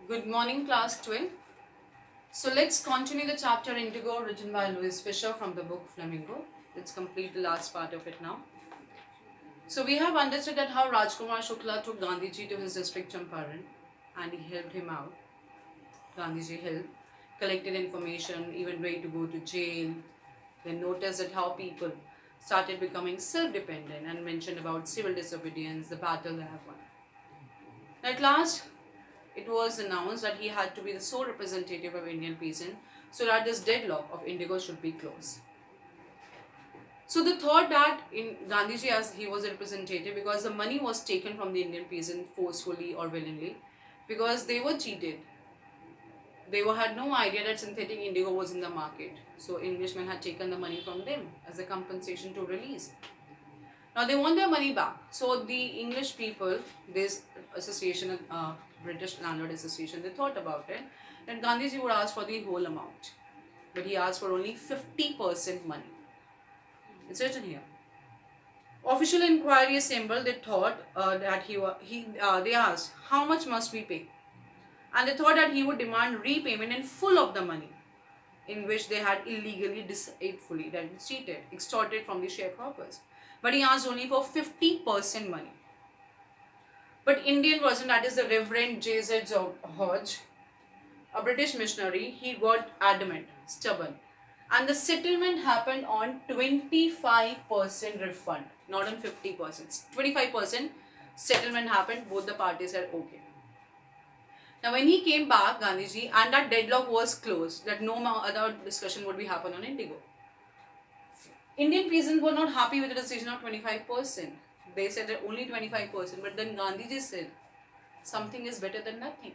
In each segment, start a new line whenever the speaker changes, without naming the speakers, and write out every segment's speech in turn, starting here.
Good morning, class 12. So let's continue the chapter Indigo written by Louis Fisher from the book Flamingo. Let's complete the last part of it now. So we have understood that how Rajkumar Shukla took Gandhiji to his district Champaran and he helped him out. Gandhiji helped, collected information, even ready to go to jail. Then noticed that how people started becoming self-dependent and mentioned about civil disobedience, the battle they have won. At last, it was announced that he had to be the sole representative of Indian peasant so that this deadlock of indigo should be closed. So the thought that in Gandhiji, as he was a representative, because the money was taken from the Indian peasant forcefully or willingly, because they were cheated. They had no idea that synthetic indigo was in the market. So Englishmen had taken the money from them as a compensation to release. Now they want their money back. So the English people, this association, British Landlord Association, they thought about it. And Gandhiji would ask for the whole amount. But he asked for only 50% money. It's written here. Official inquiry assembled. They thought they asked, how much must we pay? And they thought that he would demand repayment in full of the money in which they had illegally, deceitfully, that is cheated, extorted from the sharecroppers. But he asked only for 50% money. But Indian version, that is the Reverend J.Z. Hodge, a British missionary, he got adamant, stubborn. And the settlement happened on 25% refund, not on 50%. 25% settlement happened, both the parties said okay. Now when he came back, Gandhiji, and that deadlock was closed, that no other discussion would be happen on indigo. Indian peasants were not happy with the decision of 25%. They said that only 25%, but then Gandhiji said, something is better than nothing.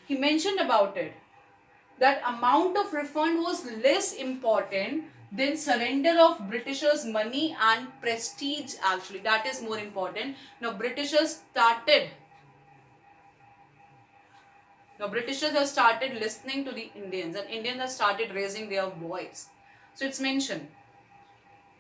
He mentioned about it, that amount of refund was less important than surrender of Britishers' money and prestige actually. That is more important. Now Britishers have started listening to the Indians, and Indians have started raising their voice. So it's mentioned,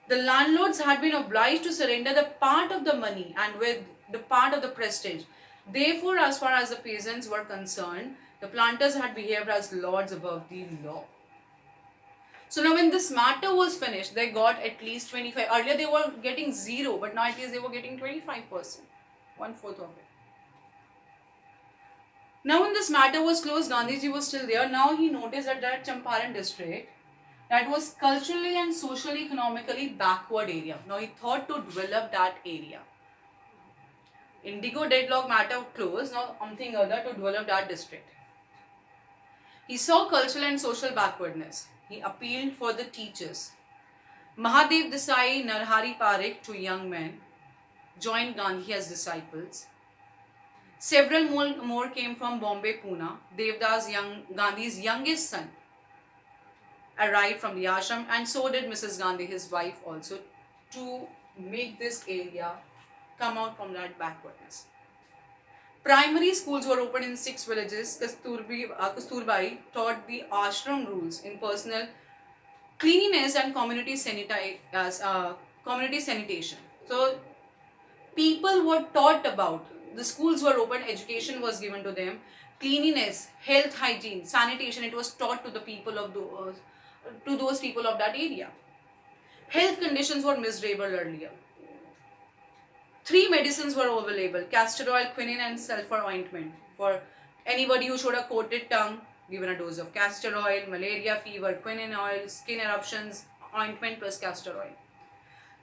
the landlords had been obliged to surrender the part of the money and with the part of the prestige. Therefore, as far as the peasants were concerned, the planters had behaved as lords above the law. So now when this matter was finished, they got at least 25. Earlier they were getting 0, but now at least they were getting 25%, 1/4 of it. Now when this matter was closed, Gandhiji was still there. Now he noticed that Champaran district, that was culturally and socially economically backward area. Now he thought to develop that area. Indigo deadlock matter closed, now something other to develop that district. He saw cultural and social backwardness. He appealed for the teachers. Mahadev Desai, Narhari Parikh, two young men, joined Gandhi as disciples. Several more came from Bombay, Pune. Devdas, Gandhi's youngest son, arrived from the ashram, and so did Mrs. Gandhi, his wife also, to make this area come out from that backwardness. Primary schools were opened in 6 villages. Kasturbai taught the ashram rules in personal cleanliness and community sanitation. So people were taught about, the schools were opened, education was given to them, cleanliness, health, hygiene, sanitation, it was taught to the people of those people of that area. Health conditions were miserable earlier. 3 medicines were available: castor oil, quinine, and sulfur ointment. For anybody who showed a coated tongue, given a dose of castor oil, malaria, fever, quinine oil, skin eruptions, ointment plus castor oil.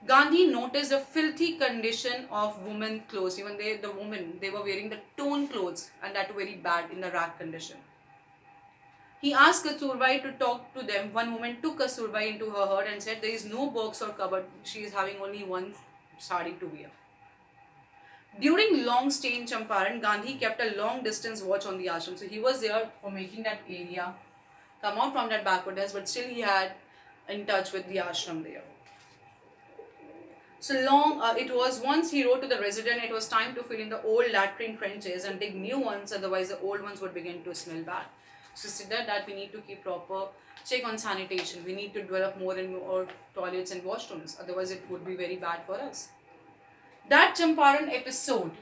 Gandhi noticed the filthy condition of women clothes. Even the women, they were wearing the torn clothes, and that very bad in the rag condition. He asked Kasturbai to talk to them. One woman took Kasturbai into her hut and said there is no box or cupboard. She is having only one sari to wear. During long stay in Champaran, Gandhi kept a long distance watch on the ashram. So he was there for making that area come out from that backwardness, but still he had in touch with the ashram there. So it was once he wrote to the resident, it was time to fill in the old latrine trenches and dig new ones, otherwise the old ones would begin to smell bad. So he said that we need to keep proper check on sanitation. We need to develop more and more toilets and washrooms, otherwise it would be very bad for us. That Champaran episode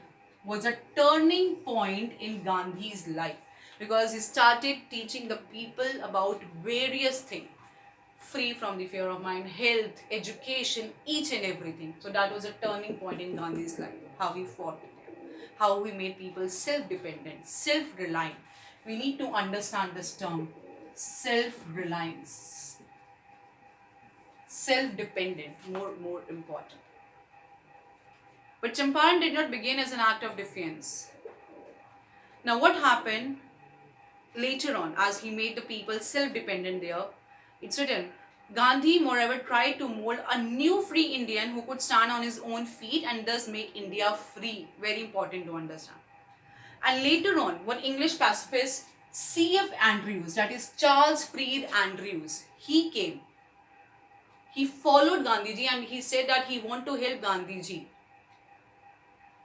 was a turning point in Gandhi's life. because he started teaching the people about various things, free from the fear of mind, health, education, each and everything. So that was a turning point in Gandhi's life, how he fought, how he made people self-dependent, self-reliant. We need to understand this term, self-reliance, self-dependent, more important. But Champaran did not begin as an act of defiance. Now what happened later on as he made the people self-dependent there? It's written, Gandhi moreover tried to mold a new free Indian who could stand on his own feet and thus make India free. Very important to understand. And later on, one English pacifist, C.F. Andrews, that is Charles Freed Andrews, he came. He followed Gandhiji and he said that he wanted to help Gandhiji.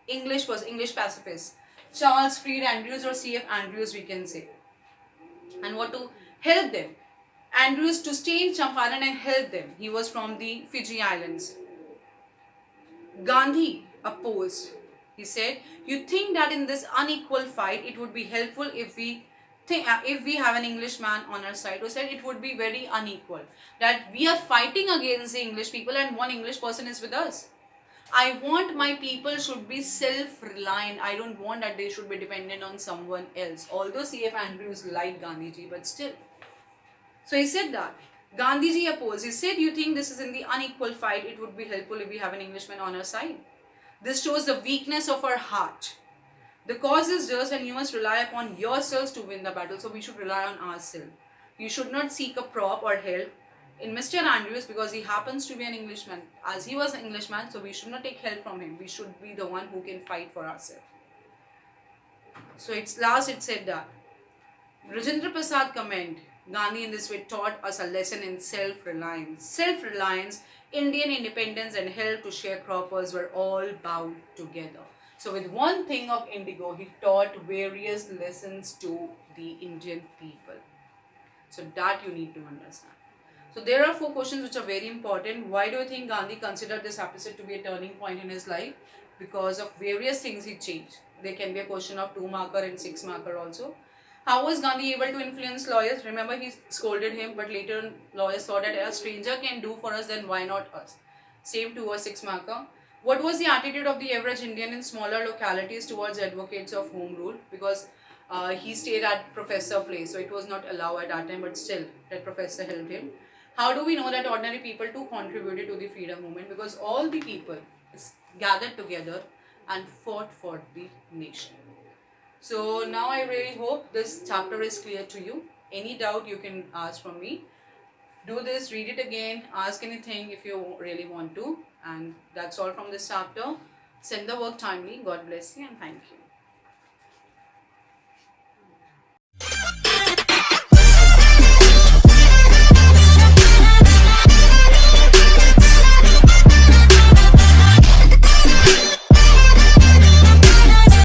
English pacifist, Charles Freed Andrews or C.F. Andrews we can say. And what to help them. Andrews to stay in Champaran and help them. He was from the Fiji Islands. Gandhi opposed. He said, you think that in this unequal fight it would be helpful if we have an Englishman on our side. Who said it would be very unequal, that we are fighting against the English people and one English person is with us. I want my people should be self-reliant. I don't want that they should be dependent on someone else. Although C.F. Andrews liked Gandhiji, but still. So he said that. Gandhiji opposed. He said, you think this is in the unequal fight, it would be helpful if we have an Englishman on our side. This shows the weakness of our heart. The cause is just and you must rely upon yourselves to win the battle. So we should rely on ourselves. You should not seek a prop or help in Mr. Andrews because he happens to be an Englishman. As he was an Englishman, so we should not take help from him. We should be the one who can fight for ourselves. So it said that. Rajendra Prasad comment, Gandhi in this way taught us a lesson in self-reliance. Self-reliance, Indian independence and help to sharecroppers were all bound together. So with one thing of Indigo, he taught various lessons to the Indian people. So that you need to understand. So there are 4 questions which are very important. Why do you think Gandhi considered this episode to be a turning point in his life? Because of various things he changed. There can be a question of 2 marker and 6 marker also. How was Gandhi able to influence lawyers? Remember, he scolded him, but later lawyers thought that a stranger can do for us, then why not us? Same 2 or 6 marker. What was the attitude of the average Indian in smaller localities towards advocates of home rule? Because he stayed at professor place, so it was not allowed at that time, but still that professor helped him. How do we know that ordinary people too contributed to the freedom movement? Because all the people gathered together and fought for the nation. So now I really hope this chapter is clear to you. Any doubt you can ask from me. Do this, read it again, ask anything if you really want to. And that's all from this chapter. Send the work timely. God bless you and thank you.